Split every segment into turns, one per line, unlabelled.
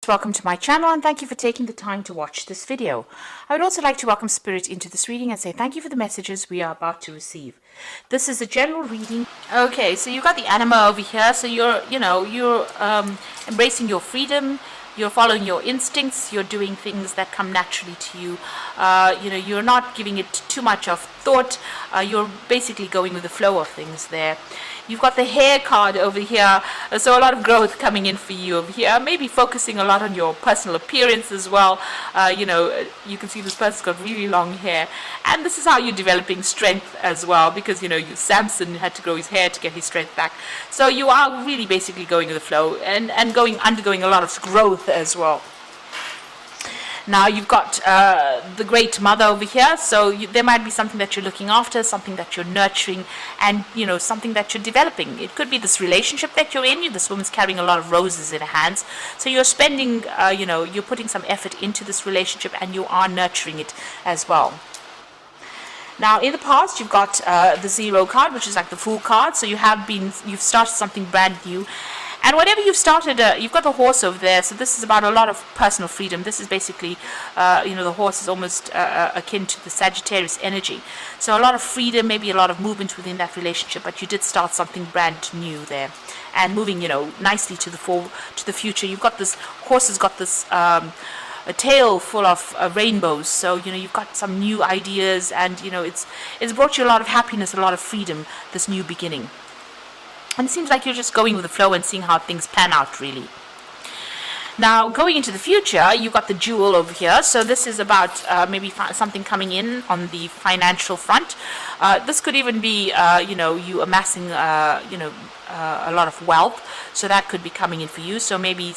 Welcome to my channel and thank you for taking the time to watch this video. I would also like to welcome Spirit into this reading and say thank you for the messages we are about to receive. This is a general reading. Okay, so you've got the anima over here, so you're embracing your freedom, you're following your instincts, you're doing things that come naturally to you. You're not giving it too much of thought, you're basically going with the flow of things there. You've got the hair card over here, so a lot of growth coming in for you over here. Maybe focusing a lot on your personal appearance as well. You can see this person's got really long hair, and this is how you're developing strength as well, because Samson had to grow his hair to get his strength back. So you are really basically going with the flow and undergoing a lot of growth as well. Now you've got the Great Mother over here, so there might be something that you're looking after, something that you're nurturing, and something that you're developing. It could be this relationship that you're in. This woman's carrying a lot of roses in her hands, so you're spending, you're putting some effort into this relationship, and you are nurturing it as well. Now, in the past, you've got the Zero card, which is like the Fool card. So you've started something brand new. And whatever you've started, you've got the horse over there. So this is about a lot of personal freedom. This is basically, the horse is almost akin to the Sagittarius energy. So a lot of freedom, maybe a lot of movement within that relationship. But you did start something brand new there, and moving, nicely to the future. You've got this horse has got this a tail full of rainbows. So you've got some new ideas, and it's brought you a lot of happiness, a lot of freedom. This new beginning. And it seems like you're just going with the flow and seeing how things pan out, really. Now, going into the future, you've got the Jewel over here. So this is about maybe something coming in on the financial front. This could even be, you amassing, a lot of wealth. So that could be coming in for you. So maybe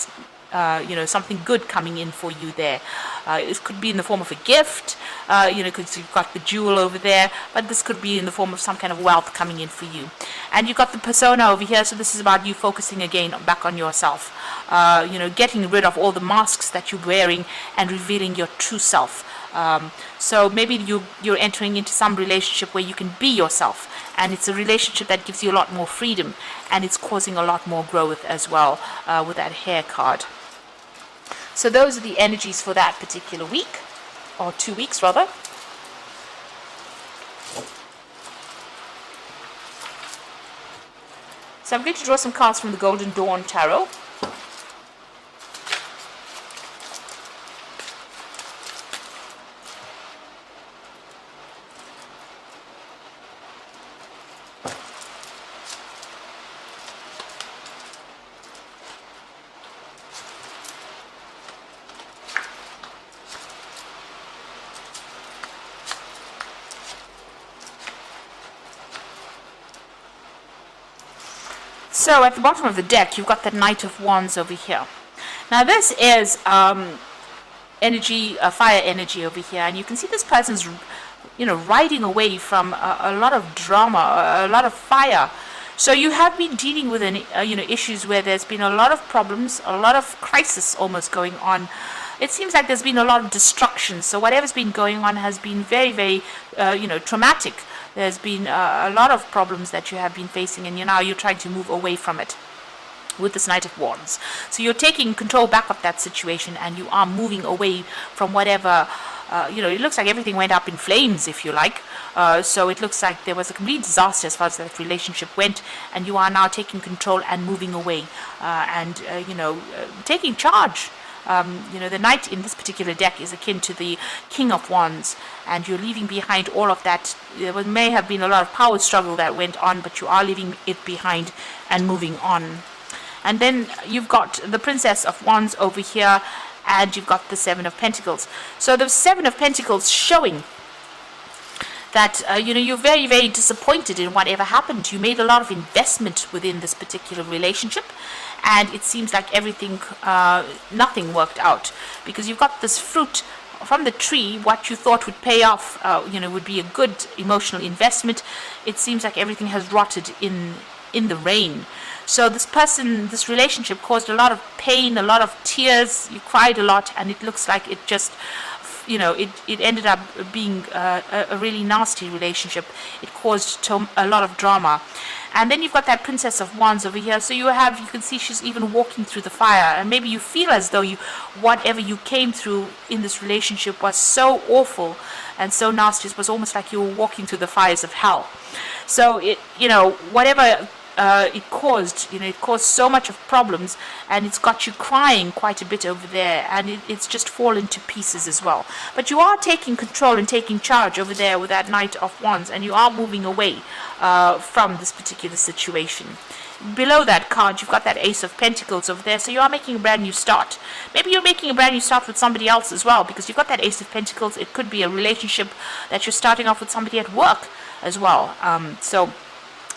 something good coming in for you there. It could be in the form of a gift, because you've got the jewel over there, but this could be in the form of some kind of wealth coming in for you. And you've got the persona over here, so this is about you focusing again back on yourself, getting rid of all the masks that you're wearing and revealing your true self. So maybe you're entering into some relationship where you can be yourself, and it's a relationship that gives you a lot more freedom, and it's causing a lot more growth as well, with that hair card. So those are the energies for that particular week, or 2 weeks rather. So I'm going to draw some cards from the Golden Dawn Tarot. So at the bottom of the deck, you've got the Knight of Wands over here. Now this is energy, fire energy over here, and you can see this person's, riding away from a lot of drama, a lot of fire. So you have been dealing with issues where there's been a lot of problems, a lot of crisis almost going on. It seems like there's been a lot of destruction. So whatever's been going on has been very, very, traumatic. There's been a lot of problems that you have been facing, and now you're trying to move away from it with this Knight of Wands. So you're taking control back of that situation, and you are moving away from whatever, it looks like everything went up in flames, if you like. So it looks like there was a complete disaster as far as that relationship went, and you are now taking control and moving away, and taking charge. The Knight in this particular deck is akin to the King of Wands, and you're leaving behind all of that. There may have been a lot of power struggle that went on, but you are leaving it behind and moving on. And then you've got the Princess of Wands over here, and you've got the Seven of Pentacles. So the Seven of Pentacles showing that you're very, very disappointed in whatever happened. You made a lot of investment within this particular relationship, and it seems like everything, nothing worked out, because you've got this fruit from the tree. What you thought would pay off, would be a good emotional investment. It seems like everything has rotted in the rain. So this relationship caused a lot of pain, a lot of tears. You cried a lot, and it looks like it just it ended up being a really nasty relationship. It caused a lot of drama. And then you've got that Princess of Wands over here. So you can see she's even walking through the fire. And maybe you feel as though whatever you came through in this relationship was so awful and so nasty. It was almost like you were walking through the fires of hell. So whatever it caused so much of problems, and it's got you crying quite a bit over there, and it's just fallen to pieces as well. But you are taking control and taking charge over there with that Knight of Wands, and you are moving away from this particular situation. Below that card, you've got that Ace of Pentacles over there, so you are making a brand new start. Maybe you're making a brand new start with somebody else as well, because you've got that Ace of Pentacles. It could be a relationship that you're starting off with somebody at work as well. So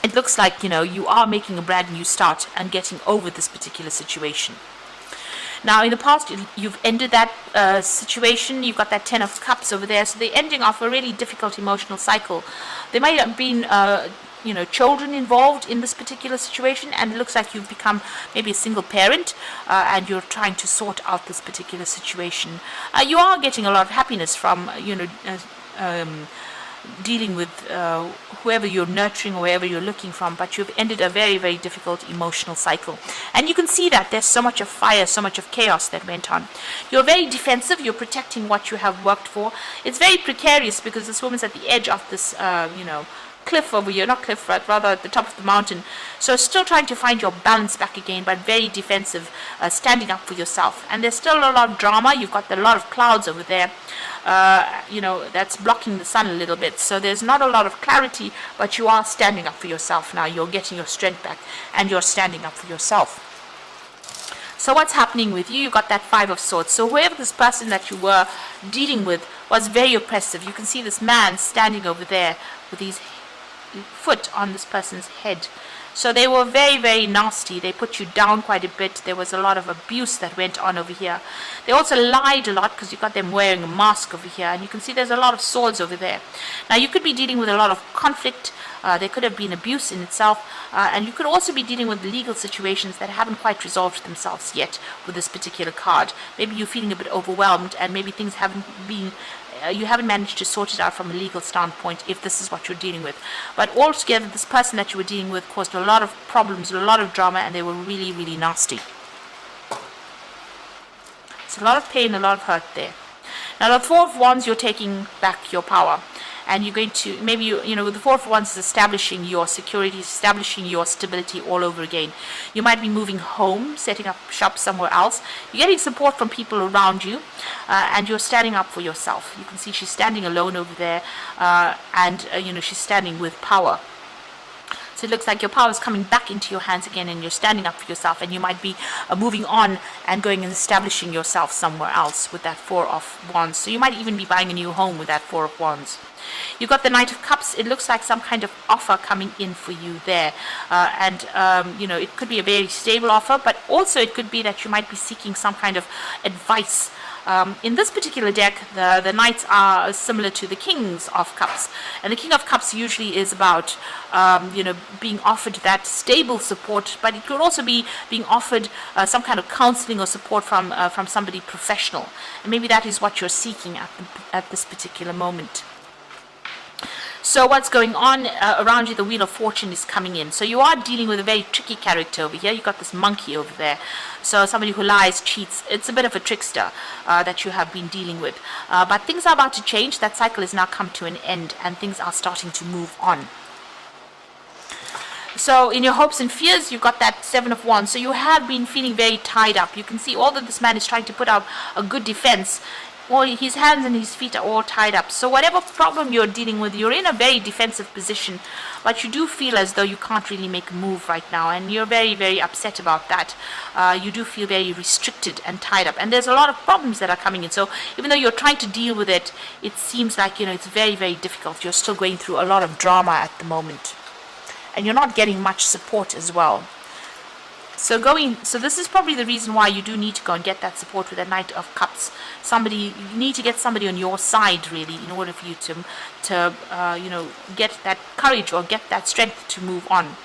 it looks like, you are making a brand new start and getting over this particular situation. Now, in the past, you've ended that situation. You've got that Ten of Cups over there. So they're ending off a really difficult emotional cycle. There might have been, children involved in this particular situation. And it looks like you've become maybe a single parent. And you're trying to sort out this particular situation. You are getting a lot of happiness from, dealing with whoever you're nurturing or wherever you're looking from, but you've ended a very, very difficult emotional cycle. And you can see that there's so much of fire, so much of chaos that went on. You're very defensive. You're protecting what you have worked for. It's very precarious because this woman's at the edge of this, cliff over here, not cliff, but rather at the top of the mountain. So still trying to find your balance back again, but very defensive, standing up for yourself. And there's still a lot of drama. You've got a lot of clouds over there, that's blocking the sun a little bit. So there's not a lot of clarity, but you are standing up for yourself now. You're getting your strength back, and you're standing up for yourself. So what's happening with you? You got that Five of Swords. So whoever this person that you were dealing with was very oppressive. You can see this man standing over there with his foot on this person's head. So they were very, very nasty. They put you down quite a bit. There was a lot of abuse that went on over here. They also lied a lot because you got them wearing a mask over here. And you can see there's a lot of swords over there. Now you could be dealing with a lot of conflict. There could have been abuse in itself. And you could also be dealing with legal situations that haven't quite resolved themselves yet with this particular card. Maybe you're feeling a bit overwhelmed, and maybe things haven't been you haven't managed to sort it out from a legal standpoint if this is what you're dealing with. But altogether, this person that you were dealing with caused a lot of problems, a lot of drama, and they were really, really nasty. It's a lot of pain, a lot of hurt there. Now, the Four of Wands, you're taking back your power. And you're going to, maybe, the Four of Wands is establishing your security, establishing your stability all over again. You might be moving home, setting up shop somewhere else. You're getting support from people around you, and you're standing up for yourself. You can see she's standing alone over there, and she's standing with power. So it looks like your power is coming back into your hands again, and you're standing up for yourself, and you might be moving on and going and establishing yourself somewhere else with that Four of Wands. So you might even be buying a new home with that Four of Wands. You've got the Knight of Cups. It looks like some kind of offer coming in for you there. It could be a very stable offer, but also it could be that you might be seeking some kind of advice. In this particular deck, the Knights are similar to the Kings of Cups. And the King of Cups usually is about, being offered that stable support, but it could also be being offered some kind of counseling or support from somebody professional. And maybe that is what you're seeking at this particular moment. So what's going on around you? The Wheel of Fortune is coming in. So you are dealing with a very tricky character over here. You've got this monkey over there. So somebody who lies, cheats. It's a bit of a trickster that you have been dealing with. But things are about to change. That cycle has now come to an end, and things are starting to move on. So in your hopes and fears, you've got that Seven of Wands. So you have been feeling very tied up. You can see all that this man is trying to put up a good defense. Well, his hands and his feet are all tied up. So whatever problem you're dealing with, you're in a very defensive position, but you do feel as though you can't really make a move right now, and you're very, very upset about that. You do feel very restricted and tied up, and there's a lot of problems that are coming in. So even though you're trying to deal with it, it seems like, it's very, very difficult. You're still going through a lot of drama at the moment, and you're not getting much support as well. So this is probably the reason why you do need to go and get that support with the Knight of Cups. You need to get somebody on your side, really, in order for you to get that courage or get that strength to move on.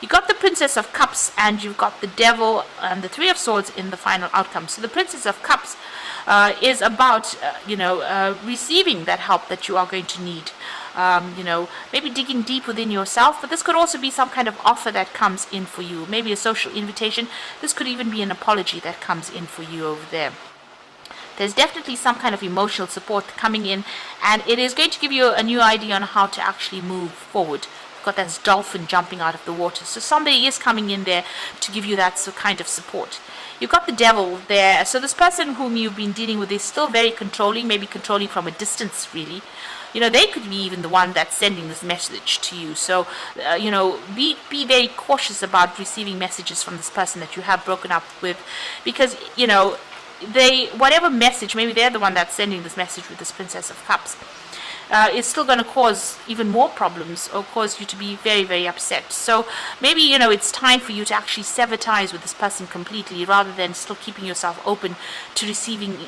You got the Princess of Cups and you've got the Devil and the Three of Swords in the final outcome. So the Princess of Cups is about, receiving that help that you are going to need. Maybe digging deep within yourself, but this could also be some kind of offer that comes in for you. Maybe a social invitation. This could even be an apology that comes in for you over there. There's definitely some kind of emotional support coming in, and it is going to give you a new idea on how to actually move forward. You've got that dolphin jumping out of the water, so somebody is coming in there to give you that kind of support. You've got the Devil there, so this person whom you've been dealing with is still very controlling, maybe controlling from a distance, really. They could be even the one that's sending this message to you. So, be very cautious about receiving messages from this person that you have broken up with, because, whatever message, maybe they're the one that's sending this message with this Princess of Cups, is still going to cause even more problems or cause you to be very, very upset. So maybe, it's time for you to actually sever ties with this person completely rather than still keeping yourself open to receiving,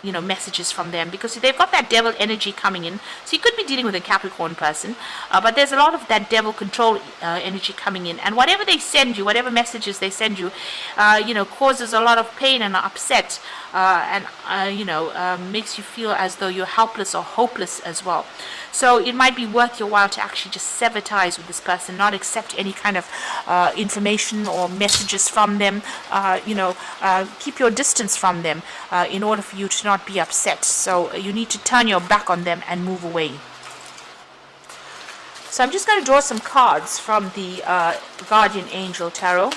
messages from them, because they've got that devil energy coming in. So you could be dealing with a Capricorn person, but there's a lot of that devil control energy coming in. And whatever they send you, whatever messages they send you, causes a lot of pain and upset, and makes you feel as though you're helpless or hopeless as well. So it might be worth your while to actually just sever ties with this person, not accept any kind of information or messages from them. Keep your distance from them in order for you to not be upset. So you need to turn your back on them and move away. So I'm just going to draw some cards from the Guardian Angel Tarot.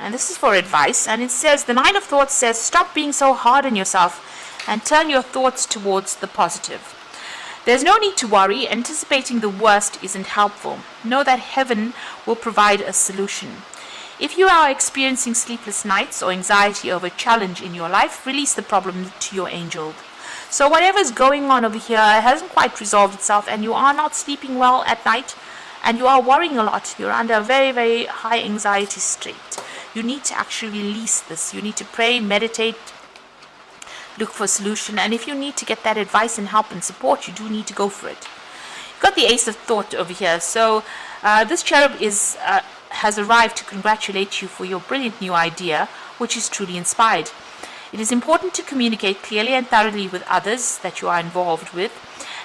And this is for advice, and it says, the Nine of Thoughts says, stop being so hard on yourself and turn your thoughts towards the positive. There's no need to worry. Anticipating the worst isn't helpful. Know that heaven will provide a solution. If you are experiencing sleepless nights or anxiety over a challenge in your life, release the problem to your angel. So whatever is going on over here hasn't quite resolved itself, and you are not sleeping well at night, and you are worrying a lot. You're under a very, very high anxiety state. You need to actually release this. You need to pray, meditate, look for a solution. And if you need to get that advice and help and support, you do need to go for it. You've got the Ace of Thought over here. So this cherub has arrived to congratulate you for your brilliant new idea, which is truly inspired. It is important to communicate clearly and thoroughly with others that you are involved with.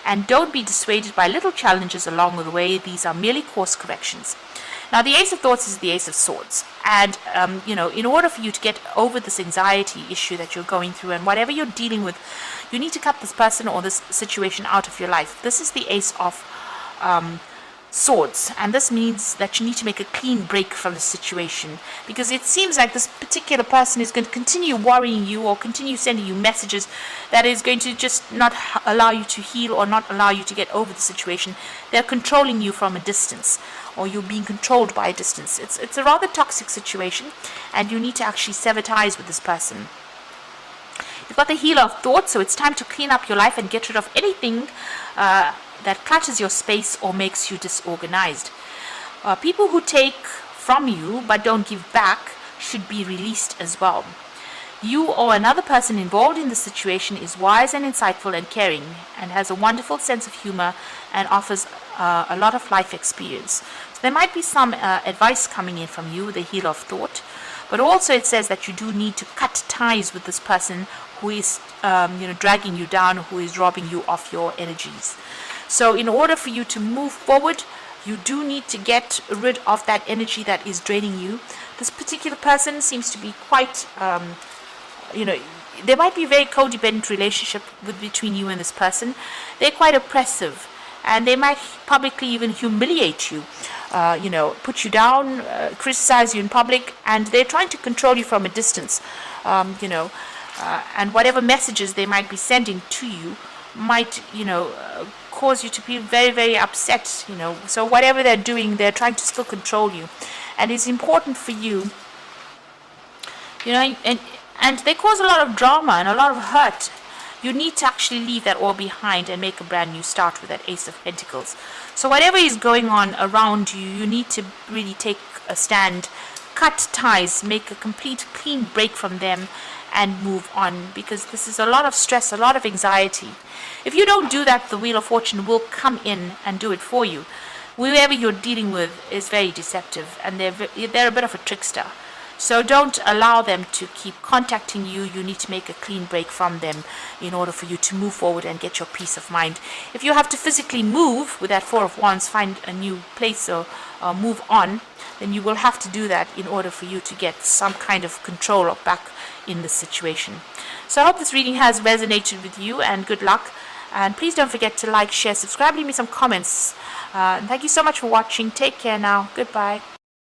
And don't be dissuaded by little challenges along the way. These are merely course corrections. Now, the Ace of Thoughts is the Ace of Swords. And, in order for you to get over this anxiety issue that you're going through and whatever you're dealing with, you need to cut this person or this situation out of your life. This is the Ace of Swords. And this means that you need to make a clean break from the situation. Because it seems like this particular person is going to continue worrying you or continue sending you messages that is going to just not allow you to heal or not allow you to get over the situation. They're controlling you from a distance, or you're being controlled by a distance. It's a rather toxic situation, and you need to actually sever ties with this person. You've got the Healer of Thought, so it's time to clean up your life and get rid of anything that clutters your space or makes you disorganized. People who take from you but don't give back should be released as well. You or another person involved in the situation is wise and insightful and caring and has a wonderful sense of humor and offers a lot of life experience. So there might be some advice coming in from you, the Healer of Thought, but also it says that you do need to cut ties with this person who is dragging you down, who is robbing you of your energies. So in order for you to move forward, you do need to get rid of that energy that is draining you. This particular person seems to be quite, there might be a very codependent relationship between you and this person. They're quite oppressive, and they might publicly even humiliate you, put you down, criticize you in public, and they're trying to control you from a distance, and whatever messages they might be sending to you might, cause you to be very, very upset, So whatever they're doing, they're trying to still control you. And it's important for you, and they cause a lot of drama and a lot of hurt. You need to actually leave that all behind and make a brand new start with that Ace of Pentacles. So whatever is going on around you, you need to really take a stand cut ties, make a complete clean break from them, and move on, because this is a lot of stress, a lot of anxiety. If you don't do that, the Wheel of Fortune will come in and do it for you. Whoever you're dealing with is very deceptive, and they're a bit of a trickster. So don't allow them to keep contacting you. You need to make a clean break from them in order for you to move forward and get your peace of mind. If you have to physically move with that Four of Wands, find a new place or move on, then you will have to do that in order for you to get some kind of control or back in the situation. So I hope this reading has resonated with you, and good luck. And please don't forget to like, share, subscribe, leave me some comments. And thank you so much for watching. Take care now. Goodbye.